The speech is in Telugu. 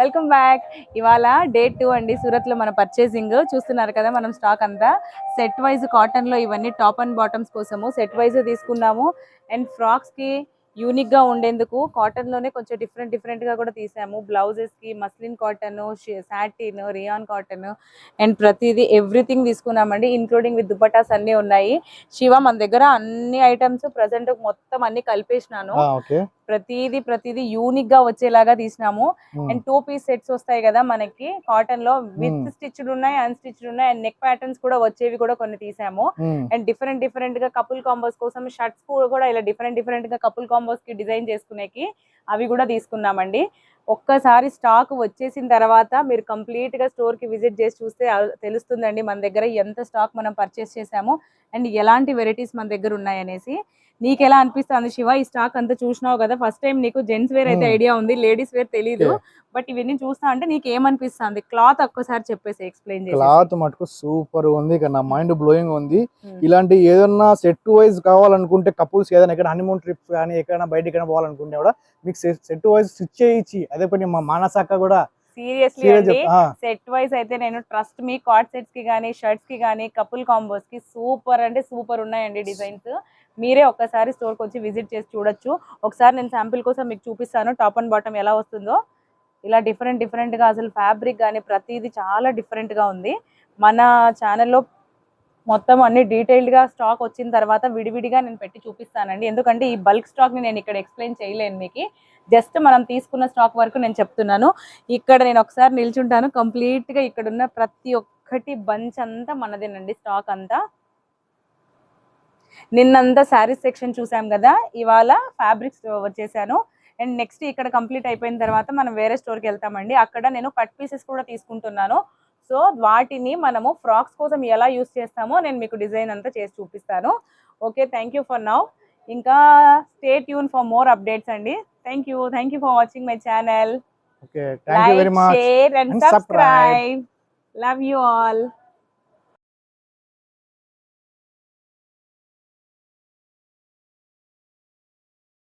Welcome back. ఇవాళ డే 2 అండి. సూరత్ లో మన పర్చేసింగ్ చూస్తున్నారు కదా. మనం స్టాక్ అంతా సెట్ వైజ్ కాటన్ లో ఇవన్నీ టాప్ అండ్ బాటమ్స్ కోసము సెట్ వైజ్ తీసుకున్నాము. అండ్ ఫ్రాక్స్ కి యూనిక్ గా ఉండేందుకు కాటన్ లోనే కొంచెం డిఫరెంట్ గా కూడా తీసాము. బ్లౌజెస్ కి muslin cotton, satin, rayon cotton and ప్రతిదీ ఎవ్రీథింగ్ తీసుకున్నామండి. ఇంక్లూడింగ్ విత్ దుపట్టాస్ అన్ని ఉన్నాయి. శివ మన దగ్గర అన్ని ఐటమ్స్ ప్రెసెంట్ మొత్తం అన్ని కలిపేసినాను. ప్రతిదీ యూనిక్ గా వచ్చేలాగా తీసినాము. అండ్ 2 పీస్ సెట్స్ వస్తాయి కదా మనకి కాటన్ లో, విత్ స్టిచ్డ్ ఉన్నాయి, అన్స్టిచ్డ్ ఉన్నాయి. అండ్ నెక్ ప్యాటర్న్స్ కూడా వచ్చేవి కూడా కొన్ని తీసాము. అండ్ డిఫరెంట్ గా కపుల్ కాంబోస్ కోసం షర్ట్స్ కూడా ఇలా డిఫరెంట్ గా కపుల్ కాంబోస్ కి డిజైన్ చేసుకునేకి అవి కూడా తీసుకున్నామండి. ఒక్కసారి స్టాక్ వచ్చేసిన తర్వాత మీరు కంప్లీట్ గా స్టోర్ కి విజిట్ చేసి చూస్తే తెలుస్తుందండి మన దగ్గర ఎంత స్టాక్ మనం పర్చేస్ చేసాము అండ్ ఎలాంటి వెరైటీస్ మన దగ్గర ఉన్నాయనేసి. నీకు ఎలా అనిపిస్తుంది శివ? ఈ స్టాక్ అంతా చూసినావు కదా. ఫస్ట్ టైం నీకు జెంట్స్ వేర్ అయితే ఐడియా ఉంది, లేడీస్ వేర్ తెలీదు. బట్ ఇవన్నీ చూస్తా అంటే నీకు ఏమనిపిస్తుంది? క్లాత్ ఒక్కసారి చెప్పేసి ఎక్స్ప్లెయిన్ చేసి. క్లాత్ మటుకు సూపర్ ఉంది, నా మైండ్ బ్లోయింగ్ ఉంది. ఇలాంటి ఏదన్నా సెట్ వైజ్ కావాలనుకుంటే కపుల్స్ ఏదైనా ఎక్కడ హనీమూన్ ట్రిప్స్ కానీ ఎక్కడైనా బయట పోవాలనుకుంటే కూడా మీకు సెట్ వైజ్ స్టిచ్ చేయించి, అదే పని మా మానసక్క కూడా సీరియస్లీ అండి సెట్ వైజ్ అయితే నేను ట్రస్ట్ మీ కార్డ్ సెట్స్ కి గానీ, షర్ట్స్ కి గానీ, కపుల్ కాంబోస్ కి సూపర్ అంటే సూపర్ ఉన్నాయండి డిజైన్స్. మీరే ఒక్కసారి స్టోర్ కి వచ్చి విజిట్ చేసి చూడొచ్చు. ఒకసారి నేను శాంపిల్ కోసం మీకు చూపిస్తాను టాప్ అండ్ బాటమ్ ఎలా వస్తుందో. ఇలా డిఫరెంట్ గా అసలు ఫ్యాబ్రిక్ కానీ ప్రతిదీ చాలా డిఫరెంట్ గా ఉంది. మన ఛానల్లో మొత్తం అన్ని డీటెయిల్డ్ గా స్టాక్ వచ్చిన తర్వాత విడివిడిగా నేను పెట్టి చూపిస్తానండి. ఎందుకంటే ఈ బల్క్ స్టాక్ ని నేను ఇక్కడ ఎక్స్ప్లెయిన్ చేయలేను మీకు. జస్ట్ మనం తీసుకున్న స్టాక్ వరకు నేను చెప్తున్నాను. ఇక్కడ నేను ఒకసారి నిల్చుంటాను. కంప్లీట్ గా ఇక్కడ ఉన్న ప్రతి ఒక్కటి బంచ్ అంతా మనదేనండి. స్టాక్ అంతా నిన్నంతా శారీస్ సెక్షన్ చూసాం కదా, ఇవాళ ఫ్యాబ్రిక్స్ వచ్చేసాను. అండ్ నెక్స్ట్ ఇక్కడ కంప్లీట్ అయిపోయిన తర్వాత మనం వేరే స్టోర్కి వెళ్తామండి. అక్కడ నేను కట్ పీసెస్ కూడా తీసుకుంటున్నాను. సో వాటిని మనము ఫ్రాక్స్ కోసం ఎలా యూస్ చేస్తామో నేను మీకు డిజైన్ అంతా చేసి చూపిస్తాను. Okay, thank you for now. ఇంకా stay tune for more updates అండి. Thank you for watching my channel. Like, share and subscribe. Love you all.